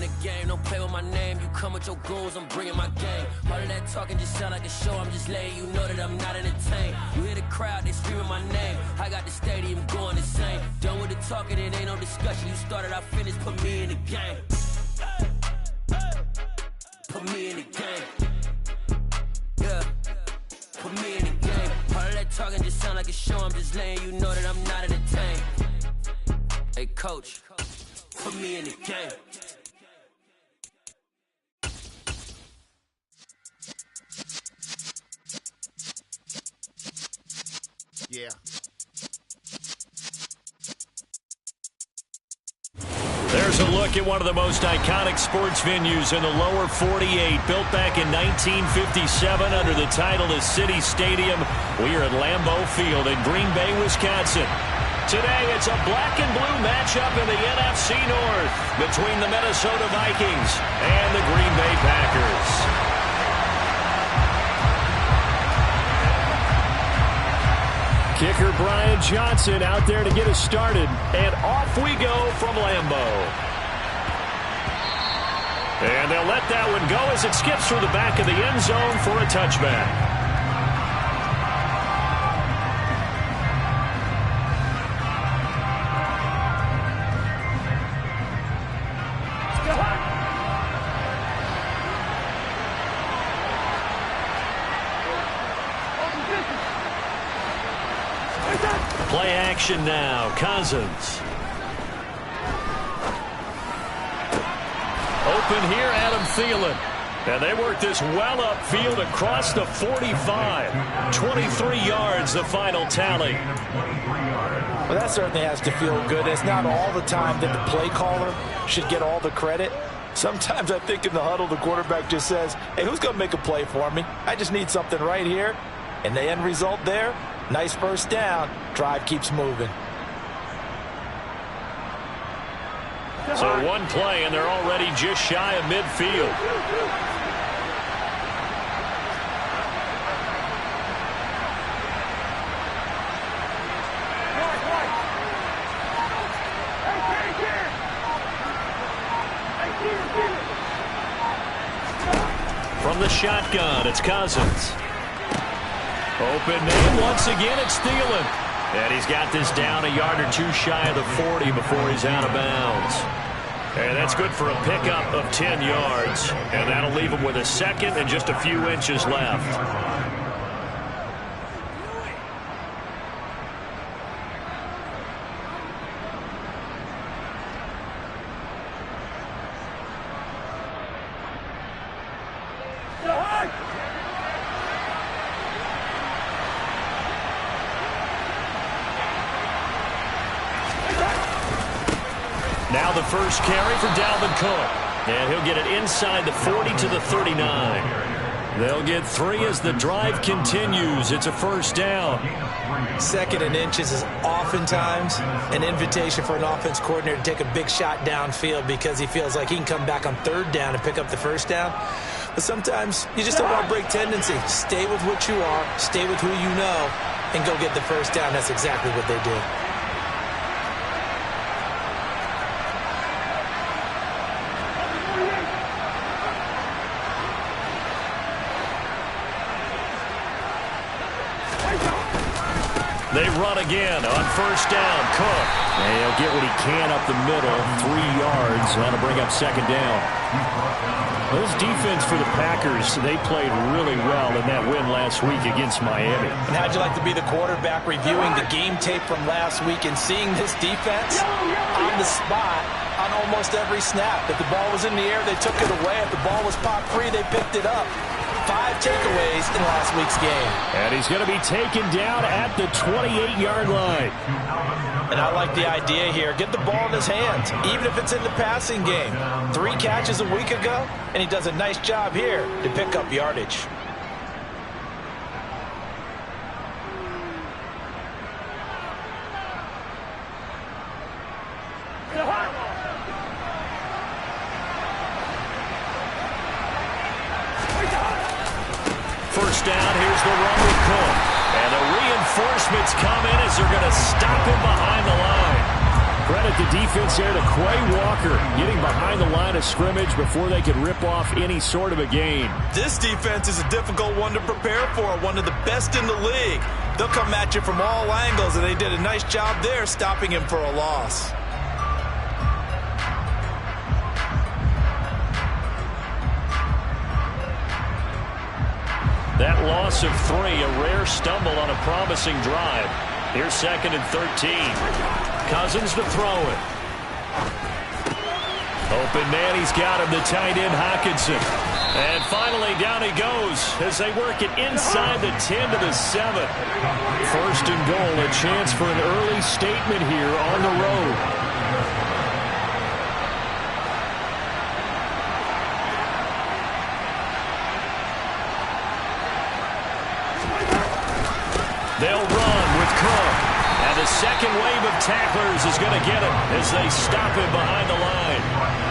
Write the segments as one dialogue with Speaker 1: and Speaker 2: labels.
Speaker 1: the game, don't play with my name. You come with your goons, I'm bringing my game. All of that talking just sound like a show, I'm just letting you know that I'm not entertained. You hear the crowd, they screaming my name. I got the stadium going insane. Done with the talking, it ain't no discussion. You started, I finished, put me in the game. Put me in the game. Yeah, put me in the game. All of that talking just sound like a show, I'm just letting you know that I'm not entertained. Hey coach, put me in the game.
Speaker 2: Yeah.
Speaker 3: There's a look at one of the most iconic sports venues in the lower 48, built back in 1957 under the title of City Stadium. We are at Lambeau Field in Green Bay, Wisconsin. Today, it's a black and blue matchup in the NFC North between the Minnesota Vikings and the Green Bay Packers. Kicker Brian Johnson out there to get us started, and off we go from Lambeau. And they'll let that one go as it skips through the back of the end zone for a touchback. Play action now. Cousins. Open here, Adam Thielen. And they work this well upfield across the 45. 23 yards, the final tally.
Speaker 4: Well, that certainly has to feel good. It's not all the time that the play caller should get all the credit. Sometimes I think in the huddle, the quarterback just says, hey, who's going to make a play for me? I just need something right here. And the end result there, nice first down. Drive keeps moving.
Speaker 3: So one play, and they're already just shy of midfield. From the shotgun, it's Cousins. Open man, once again, it's Thielen. And he's got this down a yard or two shy of the 40 before he's out of bounds. And that's good for a pickup of 10 yards. And that'll leave him with a second and just a few inches left. Now the first carry for Dalvin Cook. And he'll get it inside the 40 to the 39. They'll get 3 as the drive continues. It's a first down.
Speaker 4: Second and inches is oftentimes an invitation for an offense coordinator to take a big shot downfield because he feels like he can come back on third down and pick up the first down. But sometimes you just don't want to break tendency. Stay with what you are, stay with who you know, and go get the first down. That's exactly what they did.
Speaker 3: They run again on first down. Cook. And he'll get what he can up the middle. 3 yards. That'll bring up second down. This defense for the Packers, they played really well in that win last week against Miami.
Speaker 4: And how'd you like to be the quarterback reviewing the game tape from last week and seeing this defense on the spot on almost every snap? If the ball was in the air, they took it away. If the ball was popped free, they picked it up. 5 takeaways in last week's game.
Speaker 3: And he's going to be taken down at the 28-yard line.
Speaker 4: And I like the idea here. Get the ball in his hands, even if it's in the passing game. 3 catches a week ago, and he does a nice job here to pick up yardage.
Speaker 3: First down, here's the run with Cook. And the reinforcements come in as they're going to stop him behind the line. Credit the defense there to Quay Walker, getting behind the line of scrimmage before they could rip off any sort of a gain.
Speaker 4: This defense is a difficult one to prepare for, one of the best in the league. They'll come at you from all angles, and they did a nice job there stopping him for a loss.
Speaker 3: That loss of 3, a rare stumble on a promising drive. Here's 2nd and 13. Cousins to throw it. Open man, he's got him, the tight end Hockenson. And finally down he goes as they work it inside the 10 to the 7. 1st and goal, a chance for an early statement here on the road. They'll run with Cook. And the second wave of tacklers is going to get him as they stop him behind the line.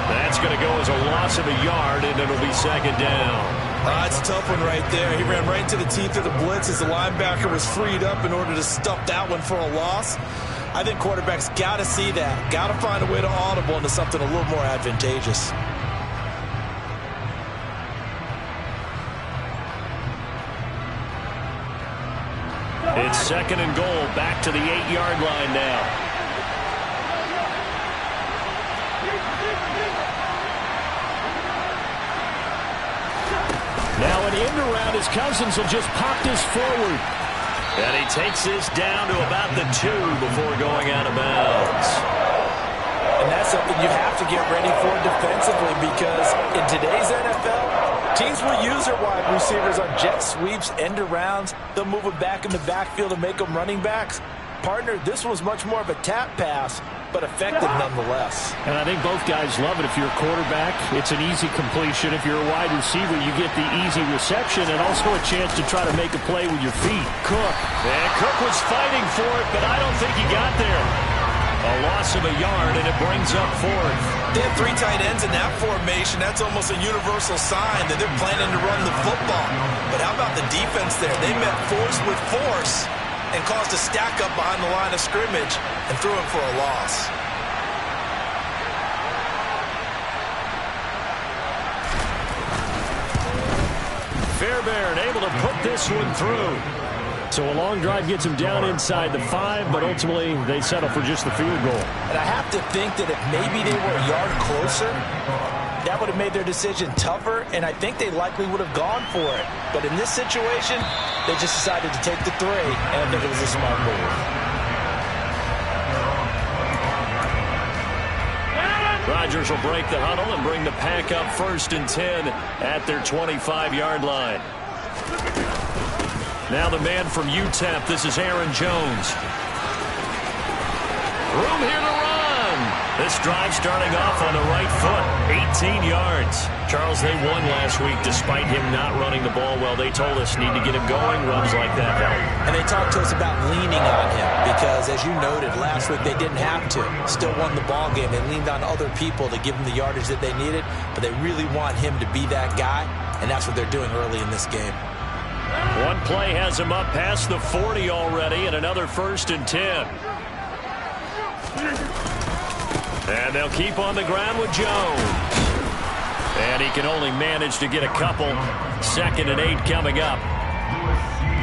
Speaker 3: That's going to go as a loss of a yard, and it'll be 2nd down.
Speaker 4: It's a tough one right there. He ran right into the teeth of the blitz as the linebacker was freed up in order to stuff that one for a loss. I think quarterbacks got to see that. Got to find a way to audible into something a little more advantageous.
Speaker 3: It's 2nd and goal, back to the 8-yard line now. Now an end around as Cousins will just pop this forward. And he takes this down to about the 2 before going out of bounds.
Speaker 4: And that's something you have to get ready for defensively, because in today's NFL, teams will use their wide receivers on jet sweeps, end arounds. They'll move them back in the backfield and make them running backs. Partner, this was much more of a tap pass, but effective nonetheless.
Speaker 3: And I think both guys love it. If you're a quarterback, it's an easy completion. If you're a wide receiver, you get the easy reception and also a chance to try to make a play with your feet. Cook. And Cook was fighting for it, but I don't think he got there. A loss of a yard, and it brings up 4th.
Speaker 4: They have 3 tight ends in that formation. That's almost a universal sign that they're planning to run the football. But how about the defense there? They met force with force and caused a stack up behind the line of scrimmage and threw him for a loss.
Speaker 3: Fairbairn able to put this one through. So a long drive gets him down inside the 5, but ultimately they settle for just the field goal.
Speaker 4: And I have to think that if maybe they were a yard closer, that would have made their decision tougher, and I think they likely would have gone for it. But in this situation, they just decided to take the 3, and I think it was a smart move.
Speaker 3: Rodgers will break the huddle and bring the pack up 1st and 10 at their 25-yard line. Now the man from UTEP, this is Aaron Jones. Room here to run. This drive starting off on the right foot, 18 yards. Charles, they won last week despite him not running the ball well. They told us need to get him going. Runs like that help.
Speaker 4: And they talked to us about leaning on him because, as you noted, last week they didn't have to. Still won the ball game. They leaned on other people to give them the yardage that they needed, but they really want him to be that guy, and that's what they're doing early in this game.
Speaker 3: One play has him up past the 40 already, and another 1st and 10. And they'll keep on the ground with Jones. And he can only manage to get a couple. 2nd and 8 coming up.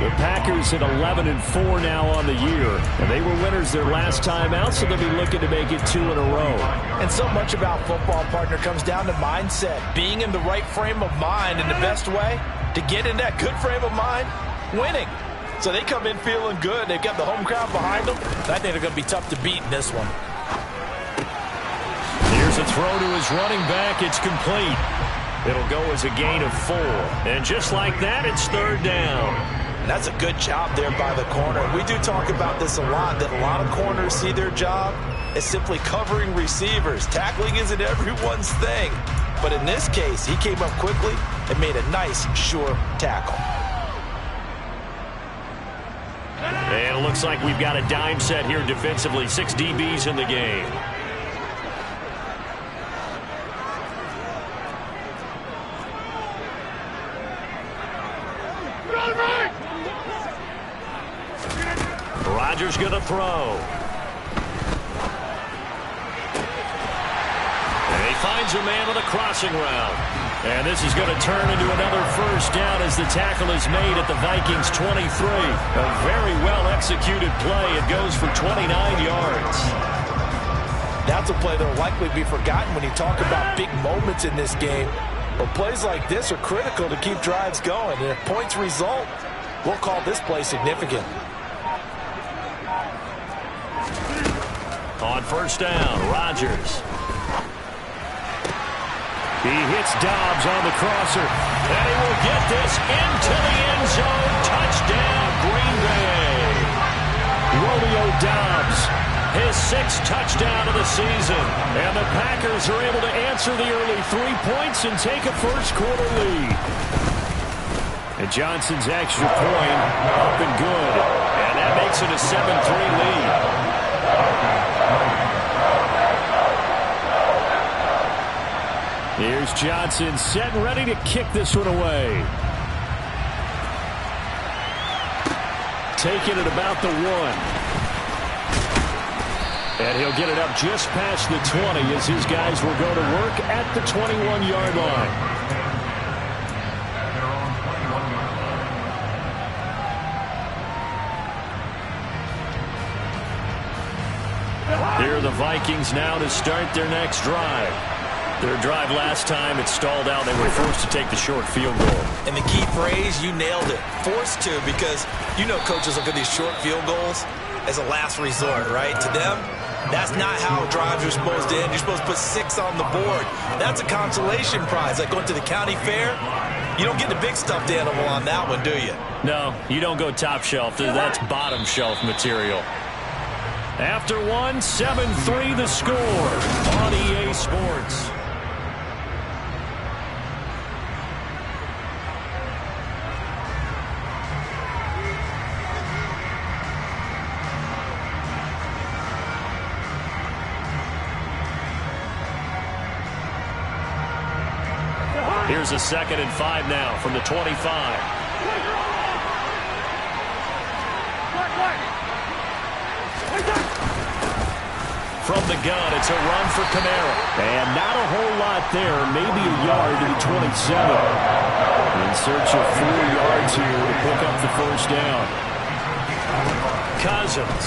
Speaker 3: The Packers at 11-4 now on the year. And they were winners their last time out, so they'll be looking to make it 2 in a row.
Speaker 4: And so much about football, partner, comes down to mindset. Being in the right frame of mind, and the best way to get in that good frame of mind, winning. So they come in feeling good. They've got the home crowd behind them. I think they're going to be tough to beat in this one.
Speaker 3: Here's a throw to his running back. It's complete. It'll go as a gain of 4. And just like that, it's 3rd down.
Speaker 4: And that's a good job there by the corner. We do talk about this a lot, that a lot of corners see their job as simply covering receivers. Tackling isn't everyone's thing. But in this case, he came up quickly and made a nice, sure tackle.
Speaker 3: And it looks like we've got a dime set here defensively. 6 DBs in the game. Rodgers going to throw. finds a man on the crossing route. And this is going to turn into another first down as the tackle is made at the Vikings 23. A very well-executed play. It goes for 29 yards.
Speaker 4: That's a play that will likely be forgotten when you talk about big moments in this game. But plays like this are critical to keep drives going. And if points result, we'll call this play significant.
Speaker 3: On first down, Rodgers. He hits Dobbs on the crosser, and he will get this into the end zone. Touchdown, Green Bay. Romeo Dobbs, his 6th touchdown of the season. And the Packers are able to answer the early 3 points and take a first-quarter lead. And Johnson's extra point up and good. And that makes it a 7-3 lead. Here's Johnson set and ready to kick this one away. Taking it about the 1. And he'll get it up just past the 20 as his guys will go to work at the 21-yard line. Here are the Vikings now to start their next drive. Their drive last time, it stalled out. They were forced to take the short field goal.
Speaker 4: And the key phrase, you nailed it. Forced to, because you know coaches look at these short field goals as a last resort, right? To them, that's not how drives are supposed to end. You're supposed to put 6 on the board. That's a consolation prize. Like going to the county fair, you don't get the big stuffed animal on that one, do you?
Speaker 3: No, you don't go top shelf. That's bottom shelf material. After 1, 7-3 the score on EA Sports. Here's a 2nd and 5 now from the 25. From the gun, it's a run for Kamara. And not a whole lot there, maybe a yard to the 27. In search of 4 yards here to pick up the first down. Cousins.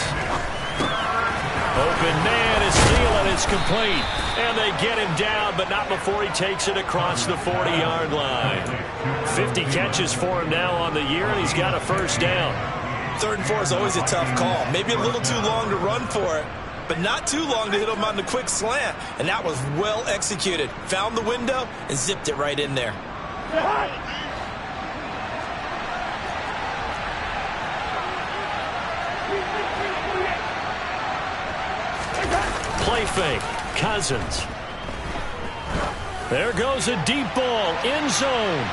Speaker 3: Open man is stealing. It's complete. And they get him down, but not before he takes it across the 40-yard line. 50 catches for him now on the year, and he's got a first down.
Speaker 4: 3rd and 4 is always a tough call. Maybe a little too long to run for it, but not too long to hit him on the quick slant. And that was well executed. Found the window and zipped it right in there.
Speaker 3: Play fake. Cousins. There goes a deep ball. End zone.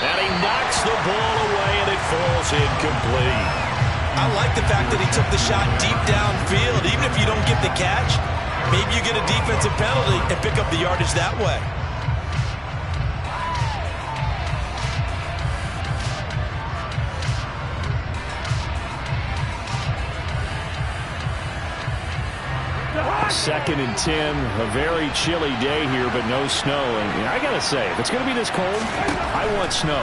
Speaker 3: And he knocks the ball away, and it falls incomplete.
Speaker 4: I like the fact that he took the shot deep downfield. Even if you don't get the catch, maybe you get a defensive penalty and pick up the yardage that way.
Speaker 3: Second and 10, a very chilly day here, but no snow. And I got to say, if it's going to be this cold, I want snow.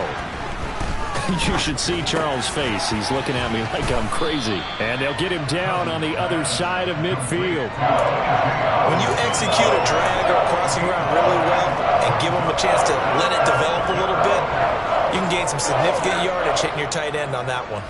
Speaker 3: You should see Charles' face. He's looking at me like I'm crazy. And they'll get him down on the other side of midfield.
Speaker 4: When you execute a drag or a crossing route really well and give him a chance to let it develop a little bit, you can gain some significant yardage hitting your tight end on that one.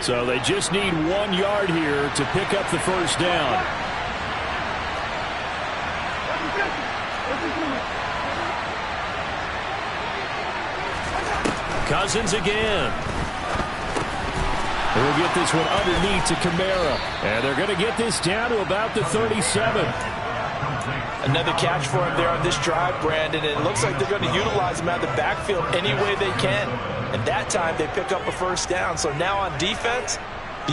Speaker 3: So they just need 1 yard here to pick up the first down. Cousins again. We'll get this one underneath to Kamara. And they're going to get this down to about the 37.
Speaker 4: Another catch for him there on this drive, Brandon. And it looks like they're going to utilize him out of the backfield any way they can. And that time they pick up a first down. So now on defense,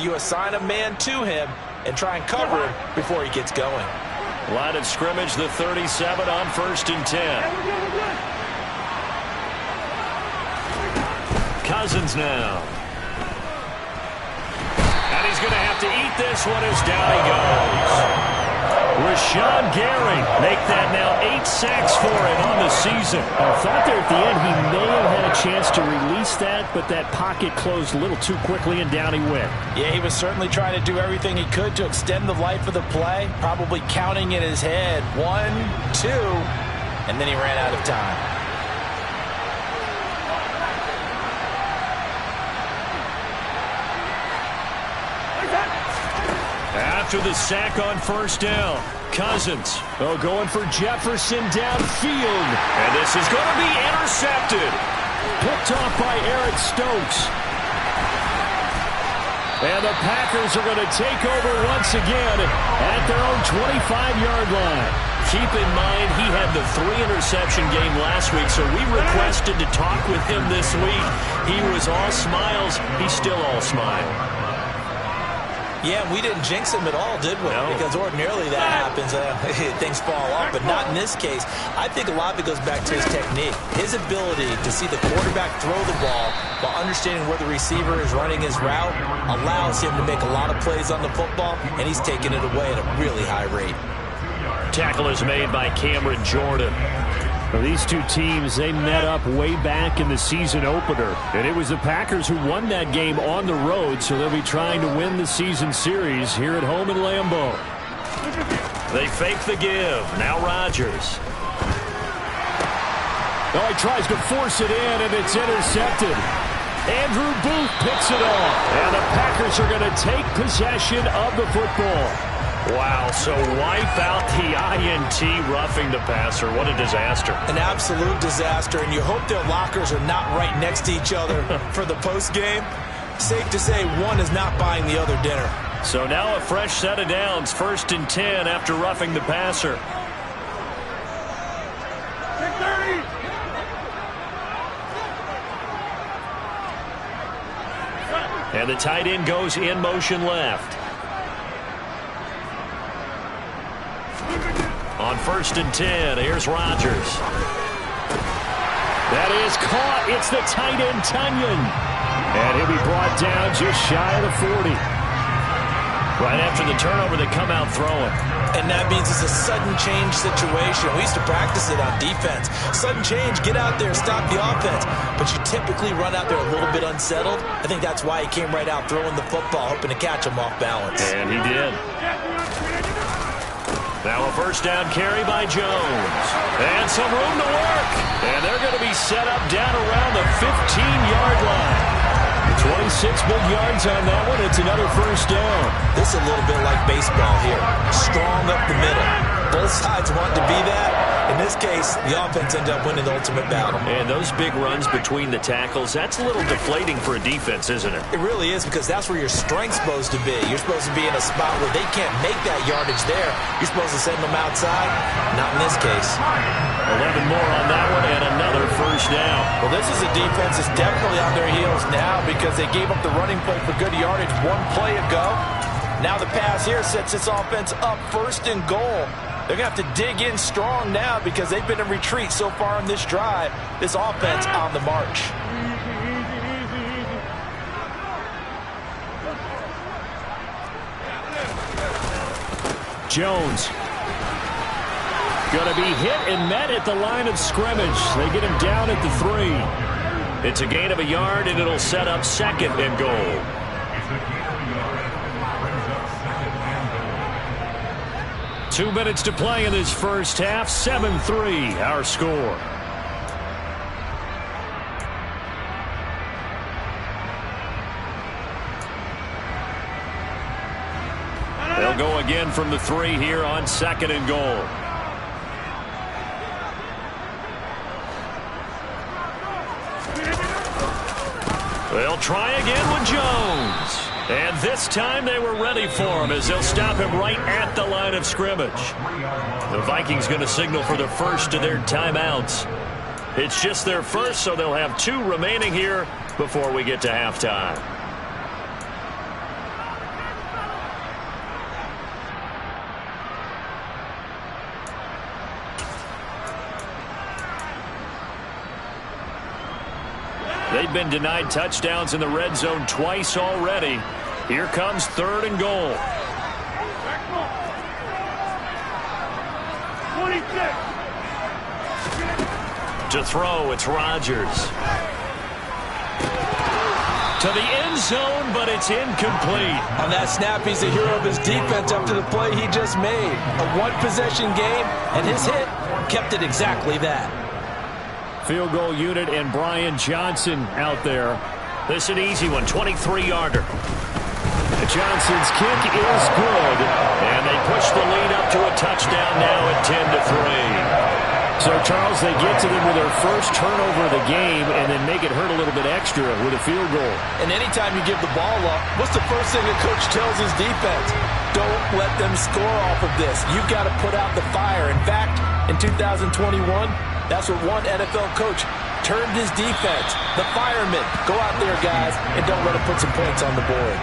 Speaker 4: you assign a man to him and try and cover him before he gets going.
Speaker 3: Line of scrimmage, the 37 on 1st and 10. Cousins now. And he's going to have to eat this one as down he goes. Rashawn Gary make that now 8 sacks for him on the season.
Speaker 2: I thought there at the end he may have had a chance to release that, but that pocket closed a little too quickly and down he went.
Speaker 4: Yeah, he was certainly trying to do everything he could to extend the life of the play, probably counting in his head 1, 2, and then he ran out of time.
Speaker 3: After the sack on 1st down, Cousins going for Jefferson downfield. And this is going to be intercepted. Picked off by Eric Stokes. And the Packers are going to take over once again at their own 25-yard line. Keep in mind, he had the 3-interception game last week, so we requested to talk with him this week. He was all smiles. He's still all smile.
Speaker 4: Yeah, we didn't jinx him at all, did we?
Speaker 3: No.
Speaker 4: Because ordinarily that happens. Things fall off, but not in this case. I think a lot of it goes back to his technique. His ability to see the quarterback throw the ball while understanding where the receiver is running his route allows him to make a lot of plays on the football, and he's taking it away at a really high rate.
Speaker 3: Tackle is made by Cameron Jordan.
Speaker 2: Well, these two teams, they met up way back in the season opener. And it was the Packers who won that game on the road, so they'll be trying to win the season series here at home in Lambeau.
Speaker 3: They fake the give. Now Rodgers.
Speaker 2: Oh, he tries to force it in, and it's intercepted. Andrew Booth picks it off. And the Packers are going to take possession of the football.
Speaker 3: Wow, so wipe out the INT roughing the passer. What a disaster.
Speaker 4: An absolute disaster, and you hope their lockers are not right next to each other for the postgame. Safe to say one is not buying the other dinner.
Speaker 3: So now a fresh set of downs, 1st and 10 after roughing the passer. And the tight end goes in motion left. On 1st and 10, here's Rodgers.
Speaker 2: That is caught. It's the tight end, Tunyon. And he'll be brought down just shy of the 40.
Speaker 3: Right after the turnover, they come out throwing.
Speaker 4: And that means it's a sudden change situation. We used to practice it on defense. Sudden change, get out there, stop the offense. But you typically run out there a little bit unsettled. I think that's why he came right out throwing the football, hoping to catch him off balance.
Speaker 3: And he did. Now a 1st down carry by Jones. And some room to work. And they're going to be set up down around the 15-yard line. 26 big yards on that one. It's another 1st down.
Speaker 4: This is a little bit like baseball here. Strong up the middle. Both sides want to be that. In this case, the offense ended up winning the ultimate battle.
Speaker 3: And those big runs between the tackles, that's a little deflating for a defense, isn't it?
Speaker 4: It really is, because that's where your strength's supposed to be. You're supposed to be in a spot where they can't make that yardage there. You're supposed to send them outside. Not in this case.
Speaker 3: 11 more on that one and another 1st down.
Speaker 4: Well, this is a defense that's definitely on their heels now because they gave up the running play for good yardage one play ago. Now the pass here sets this offense up 1st and goal. They're going to have to dig in strong now because they've been in retreat so far in this drive. This offense on the march.
Speaker 2: Jones. Going to be hit and met at the line of scrimmage. They get him down at the 3.
Speaker 3: It's a gain of a yard, and it'll set up 2nd and goal. 2 minutes to play in this first half. 7-3, our score. They'll go again from the 3 here on 2nd and goal. They'll try again with Jones. And this time they were ready for him as they'll stop him right at the line of scrimmage. The Vikings going to signal for the first of their timeouts. It's just their first, so they'll have 2 remaining here before we get to halftime. They've been denied touchdowns in the red zone twice already. Here comes 3rd and goal.
Speaker 2: 26.
Speaker 3: To throw, it's Rodgers. To the end zone, but it's incomplete.
Speaker 4: On that snap, he's a hero of his defense up to the play he just made. A one-possession game, and his hit kept it exactly that.
Speaker 2: Field goal unit and Brian Johnson out there.
Speaker 3: This is an easy one, 23-yarder.
Speaker 2: Johnson's kick is good.
Speaker 3: And they push the lead up to a touchdown now at 10-3.
Speaker 2: So, Charles, they get to them with their first turnover of the game and then make it hurt a little bit extra with a field goal.
Speaker 4: And anytime you give the ball up, what's the first thing a coach tells his defense? Don't let them score off of this. You've got to put out the fire. In fact, in 2021, that's what one NFL coach termed his defense. The firemen. Go out there, guys, and don't let them put some points on the board.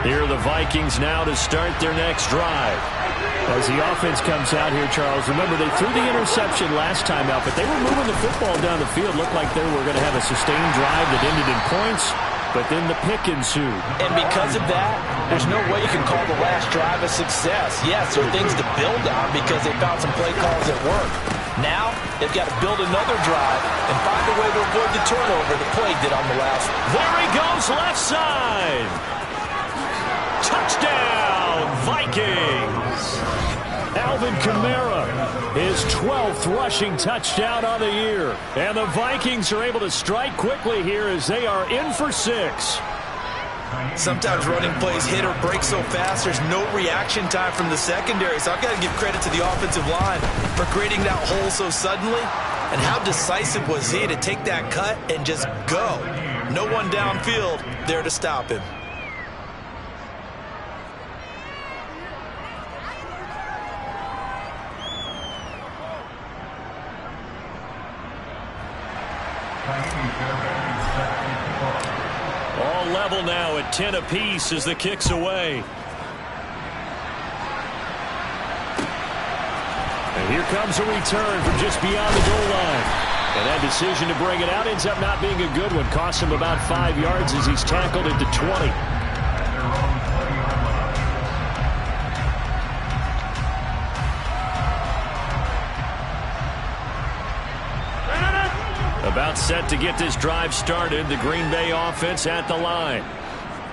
Speaker 2: Here are the Vikings now to start their next drive. As the offense comes out here, Charles, remember they threw the interception last time out, but they were moving the football down the field. Looked like they were going to have a sustained drive that ended in points, but then the pick ensued.
Speaker 4: And because of that, there's no way you can call the last drive a success. Yes, there are things to build on because they found some play calls that work. Now, they've got to build another drive and find a way to avoid the turnover that plagued it on the last one.
Speaker 3: There he goes, left side. Touchdown, Vikings!
Speaker 2: Alvin Kamara, his 12th rushing touchdown on the year. And the Vikings are able to strike quickly here as they are in for 6.
Speaker 4: Sometimes running plays hit or break so fast, there's no reaction time from the secondary. So I've got to give credit to the offensive line for creating that hole so suddenly. And how decisive was he to take that cut and just go? No one downfield there to stop him.
Speaker 3: All level now at 10 apiece as the kick's away.
Speaker 2: And here comes a return from just beyond the goal line. And that decision to bring it out ends up not being a good one. Costs him about 5 yards as he's tackled at the 20. About set to get this drive started. The Green Bay offense at the line.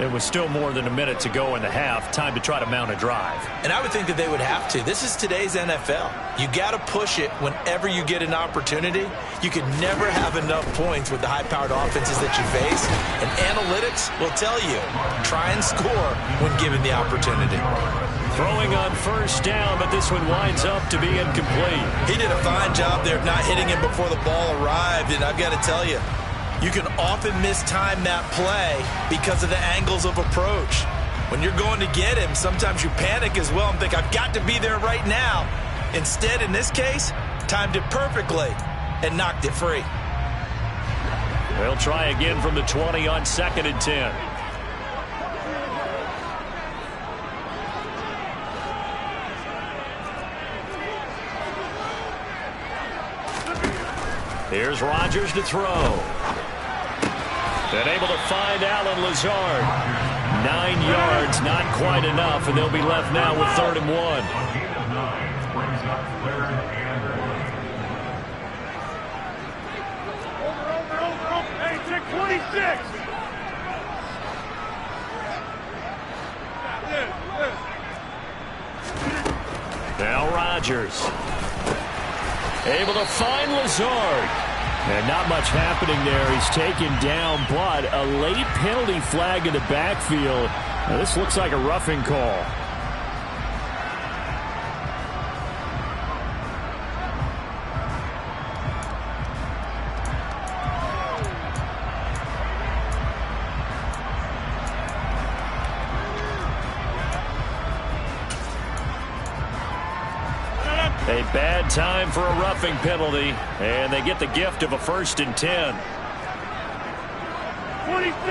Speaker 3: It was still more than a minute to go in the half. Time to try to mount a drive.
Speaker 4: And I would think that they would have to. This is today's NFL. You got to push it whenever you get an opportunity. You can never have enough points with the high-powered offenses that you face. And analytics will tell you, try and score when given the opportunity.
Speaker 3: Throwing on first down, but this one winds up to be incomplete.
Speaker 4: He did a fine job there of not hitting him before the ball arrived. And I've got to tell you, you can often mistime that play because of the angles of approach. When you're going to get him, sometimes you panic as well and think, I've got to be there right now. Instead, in this case, timed it perfectly and knocked it free.
Speaker 3: They'll try again from the 20 on 2nd and 10. Here's Rodgers to throw. And able to find Allen Lazard. 9 yards, not quite enough, and they'll be left now with 3rd and 1.
Speaker 2: Hey, check 26.
Speaker 3: Now Rodgers. Able to find Lazard.
Speaker 2: And not much happening there. He's taken down, but a late penalty flag in the backfield. Now, this looks like a roughing call.
Speaker 3: A bad time for a roughing penalty, and they get the gift of a 1st and 10.
Speaker 2: 26.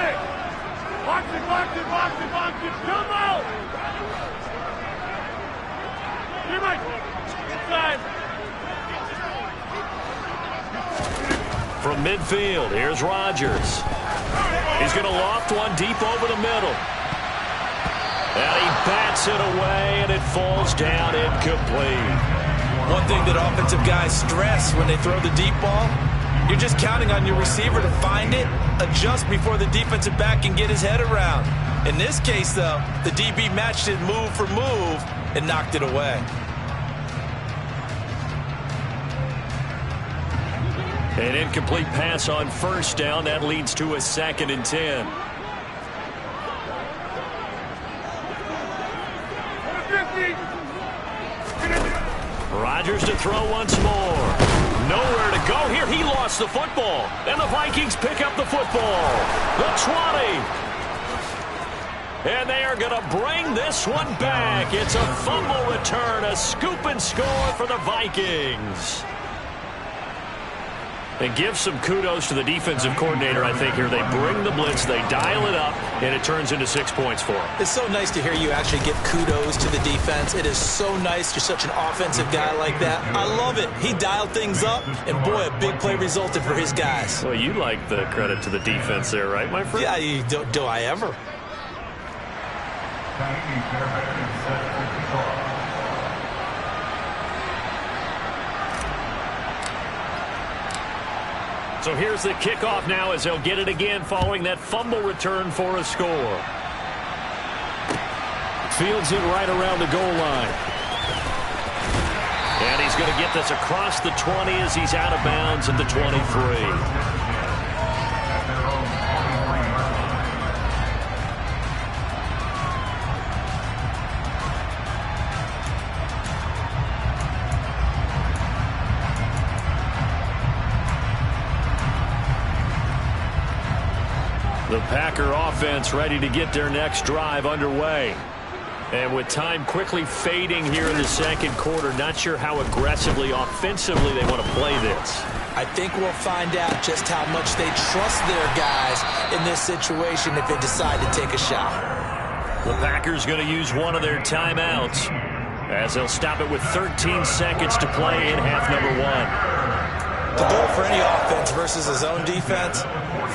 Speaker 5: Come out! Here, Mike. Inside.
Speaker 3: From midfield, here's Rodgers. He's going to loft one deep over the middle. And he bats it away, and it falls down incomplete.
Speaker 4: One thing that offensive guys stress when they throw the deep ball, you're just counting on your receiver to find it, adjust before the defensive back can get his head around. In this case, though, the DB matched it move for move and knocked it away.
Speaker 3: An incomplete pass on first down. That leads to a 2nd and 10. Rodgers to throw once more. Nowhere to go here. He lost the football. And the Vikings pick up the football. The 20. And they are going to bring this one back. It's a fumble return. A scoop and score for the Vikings. And give some kudos to the defensive coordinator, I think, here. They bring the blitz, they dial it up, and it turns into 6 points for them.
Speaker 4: It's so nice to hear you actually give kudos to the defense. It is so nice. You're such an offensive guy like that. I love it. He dialed things up, and boy, a big play resulted for his guys.
Speaker 3: Well, you like the credit to the defense there, right, my friend?
Speaker 4: Yeah, do I ever?
Speaker 3: So here's the kickoff now as they'll get it again following that fumble return for a score. Fields it right around the goal line. And he's going to get this across the 20 as he's out of bounds at the 23. The Packer offense ready to get their next drive underway. And with time quickly fading here in the second quarter, not sure how aggressively, offensively they want to play this.
Speaker 4: I think we'll find out just how much they trust their guys in this situation if they decide to take a shot.
Speaker 3: The Packers going to use one of their timeouts as they'll stop it with 13 seconds to play in half number 1.
Speaker 4: The goal for any offense versus his own defense,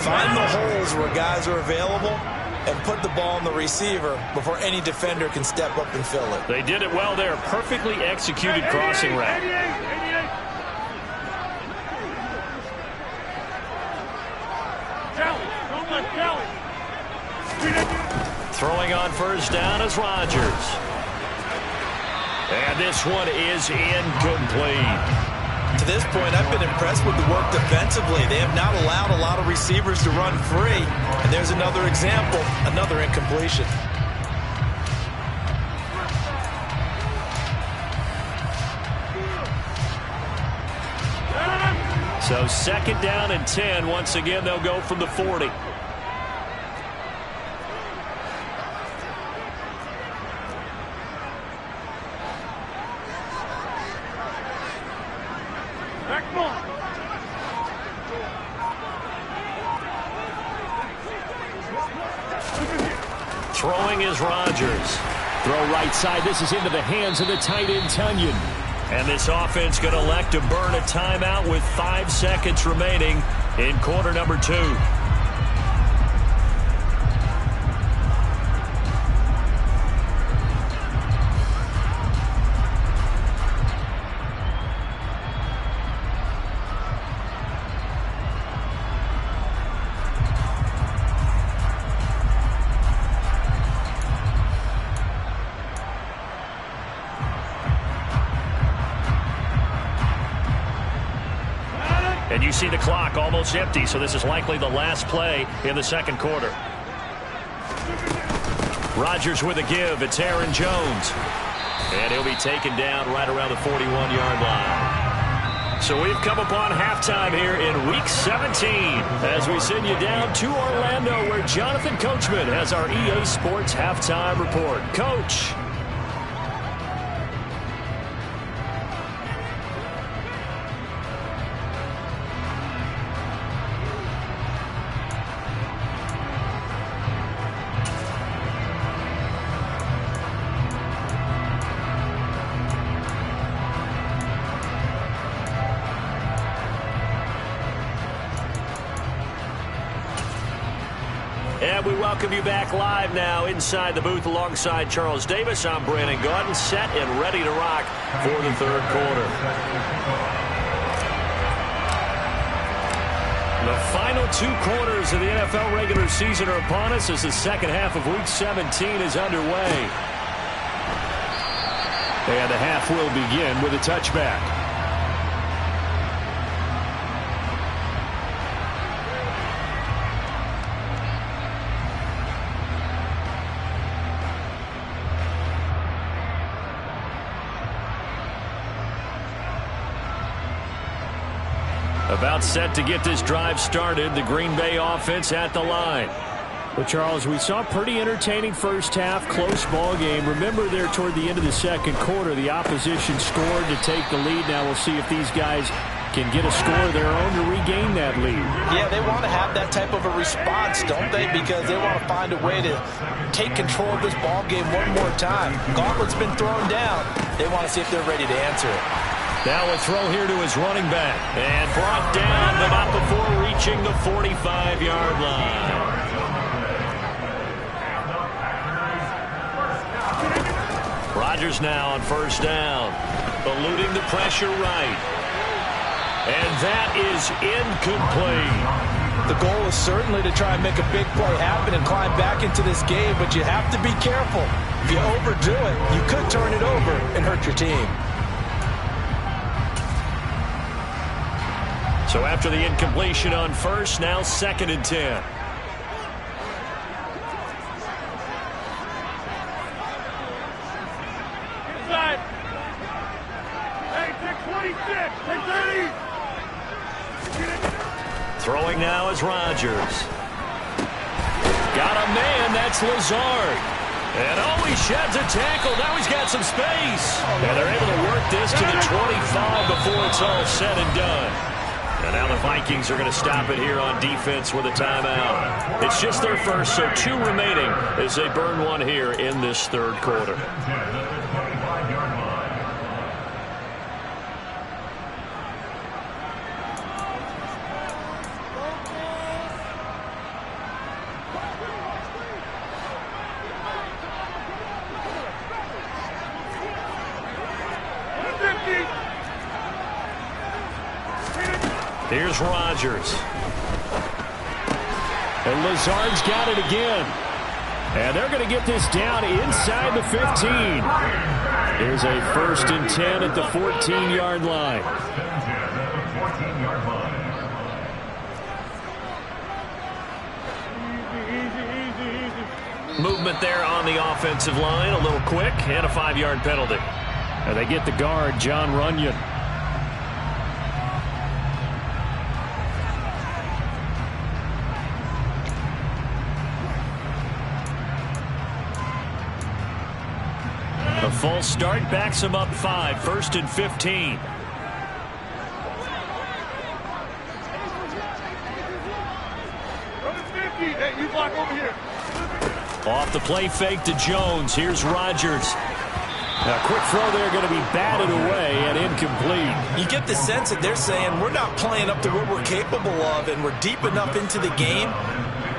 Speaker 4: find the holes where guys are available and put the ball on the receiver before any defender can step up and fill it.
Speaker 3: They did it well there. Perfectly executed crossing route. Throwing on first down is Rodgers. And this one is incomplete.
Speaker 4: To this point, I've been impressed with the work defensively. They have not allowed a lot of receivers to run free. And there's another example, another incompletion.
Speaker 3: So 2nd down and 10. Once again, they'll go from the 40. Throwing is Rodgers.
Speaker 2: Throw right side. This is into the hands of the tight end, Tunyon.
Speaker 3: And this offense going to elect to burn a timeout with 5 seconds remaining in quarter number 2. And you see the clock almost empty, so this is likely the last play in the second quarter. Rodgers with a give. It's Aaron Jones. And he'll be taken down right around the 41-yard line. So we've come upon halftime here in Week 17 as we send you down to Orlando where Jonathan Coachman has our EA Sports Halftime Report. Coach. And we welcome you back live now inside the booth alongside Charles Davis. I'm Brandon Gaudin, set and ready to rock for the third quarter. The final 2 quarters of the NFL regular season are upon us as the second half of Week 17 is underway. And the half will begin with a touchback. About set to get this drive started. The Green Bay offense at the line.
Speaker 2: Well, Charles, we saw a pretty entertaining first half, close ball game. Remember there toward the end of the second quarter, the opposition scored to take the lead. Now we'll see if these guys can get a score of their own to regain that lead.
Speaker 4: Yeah, they want to have that type of a response, don't they? Because they want to find a way to take control of this ball game one more time. Gauntlet's been thrown down. They want to see if they're ready to answer it.
Speaker 3: Now a throw here to his running back. And brought down, but not before reaching the 45-yard line. Rodgers now on first down. Eluding the pressure right. And that is incomplete.
Speaker 4: The goal is certainly to try and make a big play happen and climb back into this game, but you have to be careful. If you overdo it, you could turn it over and hurt your team.
Speaker 3: So after the incompletion on first, now 2nd and 10.
Speaker 5: Inside. Hey, take 26. Take 30.
Speaker 3: Throwing now is Rodgers. Got a man, that's Lazard. And oh, he sheds a tackle. Now he's got some space. And they're able to work this to the 25 before it's all said and done. And now the Vikings are going to stop it here on defense with a timeout. It's just their first, so 2 remaining as they burn one here in this third quarter. Here's Rodgers.
Speaker 2: And Lazard's got it again. And they're going to get this down inside the 15. Here's a 1st and 10 at the 14-yard line.
Speaker 3: Movement there on the offensive line, a little quick, and a 5-yard penalty.
Speaker 2: And they get the guard, John Runyon.
Speaker 3: A false start backs him up 5, 1st and 15.
Speaker 5: Hey, you block over here.
Speaker 3: Off the play fake to Jones. Here's Rodgers.
Speaker 2: A quick throw there going to be batted away and incomplete.
Speaker 4: You get the sense that they're saying we're not playing up to what we're capable of, and we're deep enough into the game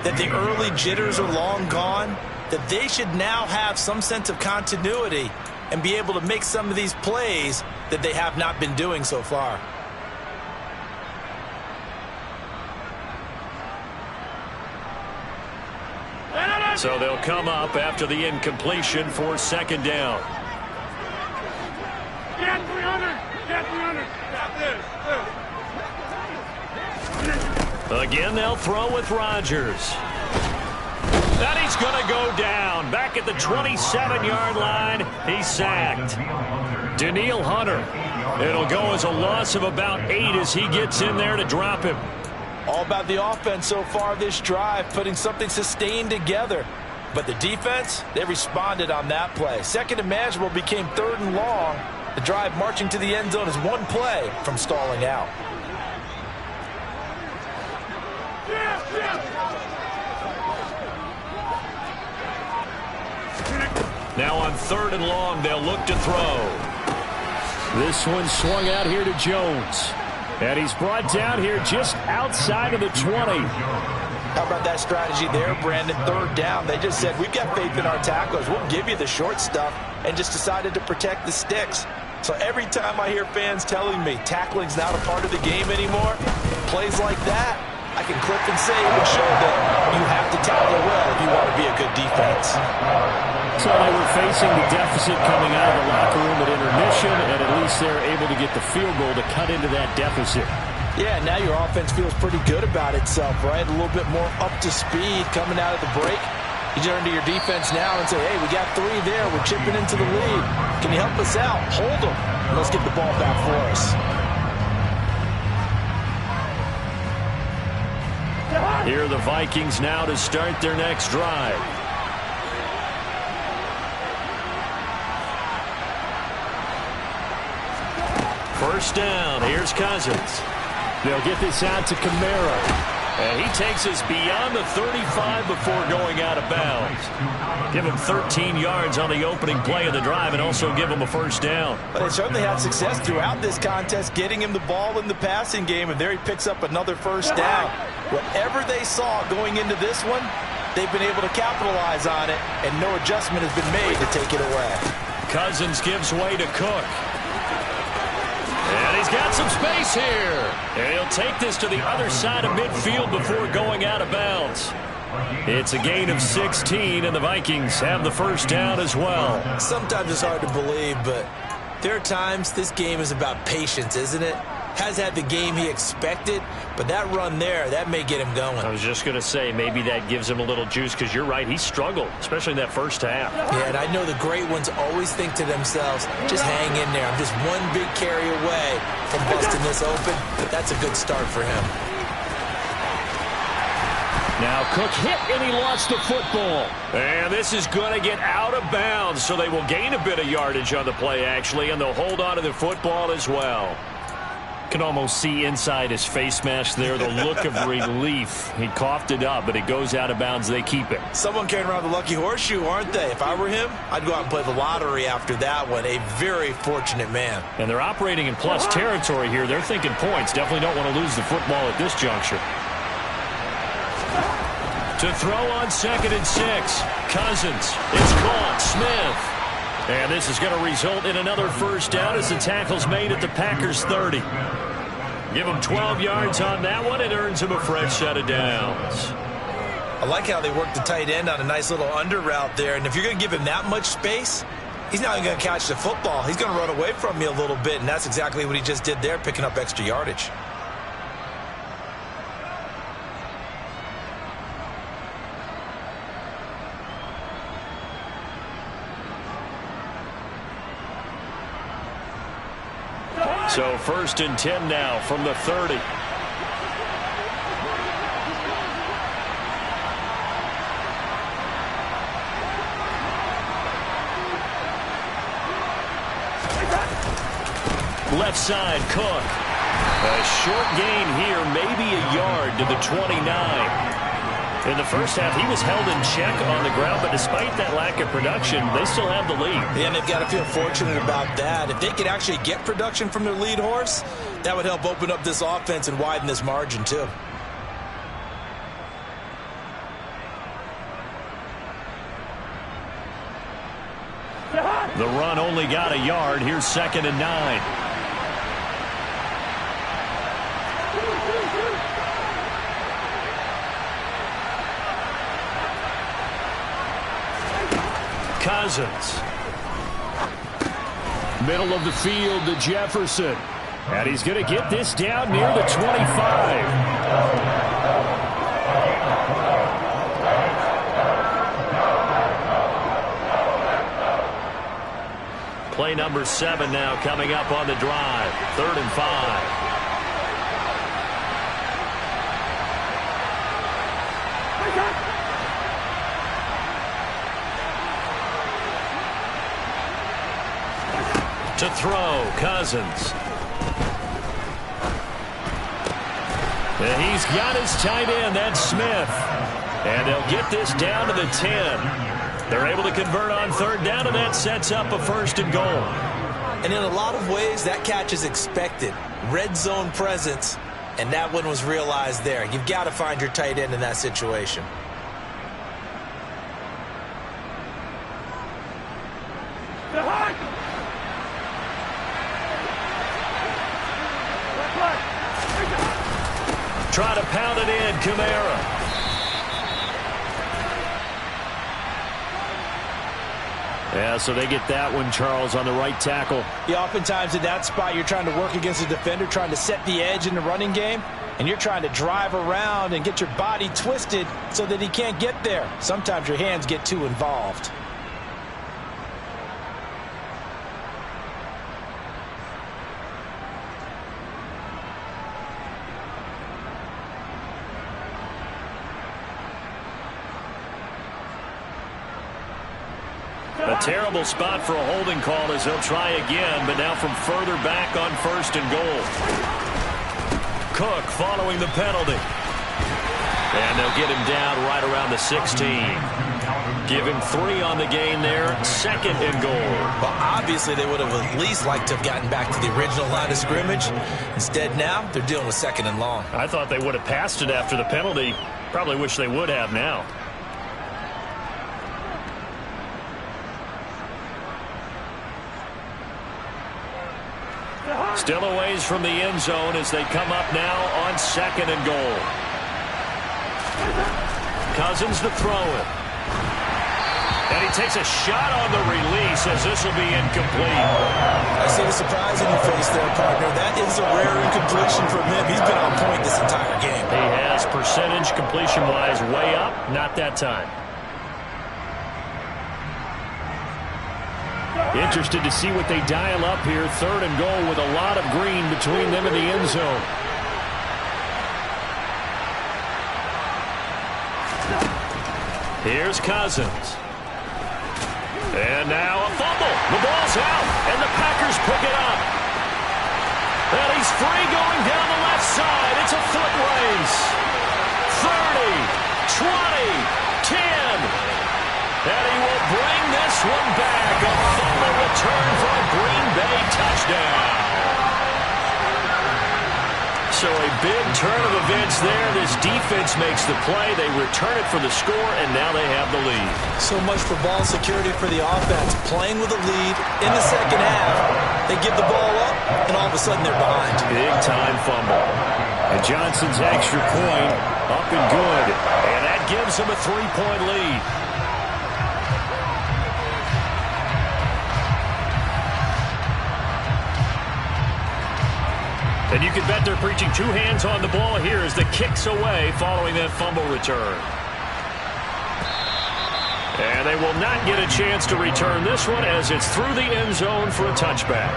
Speaker 4: that the early jitters are long gone, that they should now have some sense of continuity and be able to make some of these plays that they have not been doing so far.
Speaker 3: So they'll come up after the incompletion for 2nd down.
Speaker 5: Get 300. Get 300. Got this.
Speaker 3: Again, they'll throw with Rodgers. And he's going to go down. Back at the 27-yard line, he's sacked. Danielle Hunter. It'll go as a loss of about 8 as he gets in there to drop him.
Speaker 4: All about the offense so far this drive, putting something sustained together. But the defense, they responded on that play. 2nd and manageable became 3rd and long. The drive marching to the end zone is one play from stalling out.
Speaker 3: Now on 3rd and long, they'll look to throw.
Speaker 2: This one swung out here to Jones. And he's brought down here just outside of the 20.
Speaker 4: How about that strategy there, Brandon? Third down, they just said, we've got faith in our tacklers. We'll give you the short stuff, and just decided to protect the sticks. So every time I hear fans telling me tackling's not a part of the game anymore, plays like that, I can clip and say it would show that you have to tackle well if you want to be a good defense.
Speaker 2: So they were facing the deficit coming out of the locker room at intermission, and at least they're able to get the field goal to cut into that deficit.
Speaker 4: Yeah, now your offense feels pretty good about itself, right? A little bit more up to speed coming out of the break. You turn to your defense now and say, hey, we got 3 there. We're chipping into the lead. Can you help us out? Hold them. Let's get the ball back for us.
Speaker 3: Here are the Vikings now to start their next drive. First down. Here's Cousins.
Speaker 2: They'll get this out to Kamara.
Speaker 3: And he takes us beyond the 35 before going out of bounds. Give him 13 yards on the opening play of the drive and also give him a first down.
Speaker 4: But they certainly had success throughout this contest, getting him the ball in the passing game, and there he picks up another first down. Whatever they saw going into this one, they've been able to capitalize on it, and no adjustment has been made to take it away.
Speaker 3: Cousins gives way to Cook. And he's got some space here. And he'll take this to the other side of midfield before going out of bounds. It's a gain of 16, and the Vikings have the first down as well.
Speaker 4: Sometimes it's hard to believe, but there are times this game is about patience, isn't it? Has had the game he expected, but that run there, that may get him going.
Speaker 3: I was just going to say, maybe that gives him a little juice, because you're right, he struggled, especially in that first half.
Speaker 4: Yeah, and I know the great ones always think to themselves, just hang in there. I'm just one big carry away from busting this open. That's a good start for him.
Speaker 3: Now Cook hit, and he lost the football. And this is going to get out of bounds, so they will gain a bit of yardage on the play, actually, and they'll hold on to the football as well. Can almost see inside his face mask there, the look of relief. He coughed it up, but it goes out of bounds. They keep it.
Speaker 4: Someone carrying around the lucky horseshoe, aren't they? If I were him, I'd go out and play the lottery after that one. A very fortunate man.
Speaker 3: And they're operating in plus territory here. They're thinking points. Definitely don't want to lose the football at this juncture. To throw on 2nd and 6. Cousins. It's caught. Smith. And this is going to result in another first down as the tackle's made at the Packers' 30. Give him 12 yards on that one. It earns him a fresh set of downs.
Speaker 4: I like how they work the tight end on a nice little under route there. And if you're going to give him that much space, he's not going to catch the football. He's going to run away from you a little bit, and that's exactly what he just did there, picking up extra yardage.
Speaker 3: So 1st and 10 now from the 30. Left side, Cook. A short gain here, maybe a yard to the 29. In the first half, he was held in check on the ground, but despite that lack of production, they still have the lead.
Speaker 4: Yeah, and they've got to feel fortunate about that. If they could actually get production from their lead horse, that would help open up this offense and widen this margin, too.
Speaker 3: The run only got a yard. Here's 2nd and 9. Cousins. Middle of the field to Jefferson. And he's going to get this down near the 25. Play number 7 now coming up on the drive. 3rd and 5. To throw, Cousins. And he's got his tight end, that's Smith. And they'll get this down to the 10. They're able to convert on 3rd down, and that sets up a 1st and goal.
Speaker 4: And in a lot of ways, that catch is expected. Red zone presence. And that one was realized there. You've got to find your tight end in that situation.
Speaker 3: Try to pound it in, Kamara. Yeah, so they get that one, Charles, on the right tackle.
Speaker 4: Yeah, oftentimes in that spot, you're trying to work against a defender, trying to set the edge in the running game, and you're trying to drive around and get your body twisted so that he can't get there. Sometimes your hands get too involved.
Speaker 3: A terrible spot for a holding call as they'll try again, but now from further back on 1st and goal. Cook following the penalty. And they'll get him down right around the 16. Give him 3 on the gain there, 2nd and goal.
Speaker 4: Well, obviously they would have at least liked to have gotten back to the original line of scrimmage. Instead now, they're dealing with 2nd and long.
Speaker 3: I thought they would have passed it after the penalty. Probably wish they would have now. Still a ways from the end zone as they come up now on 2nd and goal. Cousins to throw it. And he takes a shot on the release as this will be incomplete.
Speaker 4: I see the surprise in your face there, partner. That is a rare incompletion from him. He's been on point this entire game.
Speaker 3: He has percentage completion-wise way up. Not that time. Interested to see what they dial up here. 3rd and goal with a lot of green between them and the end zone. Here's Cousins. And now a fumble. The ball's out, and the Packers pick it up. And he's free going down the left side. It's a foot race. 30, 20, 10. And he will bring this one back. A fumble return for a Green Bay touchdown. So a big turn of events there. This defense makes the play. They return it for the score, and now they have the lead.
Speaker 4: So much for ball security for the offense. Playing with a lead in the 2nd half. They give the ball up, and all of a sudden they're behind.
Speaker 3: Big-time fumble. And Johnson's extra point up and good. And that gives them a 3-point lead. And you can bet they're preaching 2 hands on the ball here as the kick's away following that fumble return. And they will not get a chance to return this one as it's through the end zone for a touchback.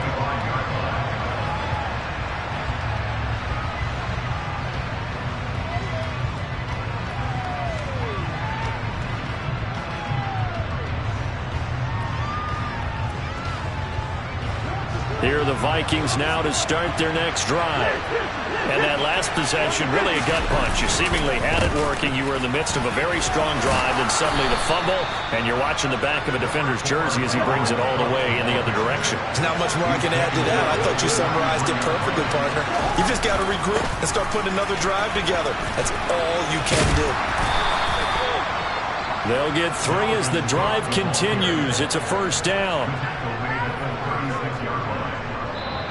Speaker 3: Here are the Vikings now to start their next drive. And that last possession, really a gut punch. You seemingly had it working. You were in the midst of a very strong drive, and suddenly the fumble, and you're watching the back of a defender's jersey as he brings it all the way in the other direction.
Speaker 4: There's not much more I can add to that. I thought you summarized it perfectly, partner. You just got to regroup and start putting another drive together. That's all you can do.
Speaker 3: They'll get 3 as the drive continues. It's a 1st down.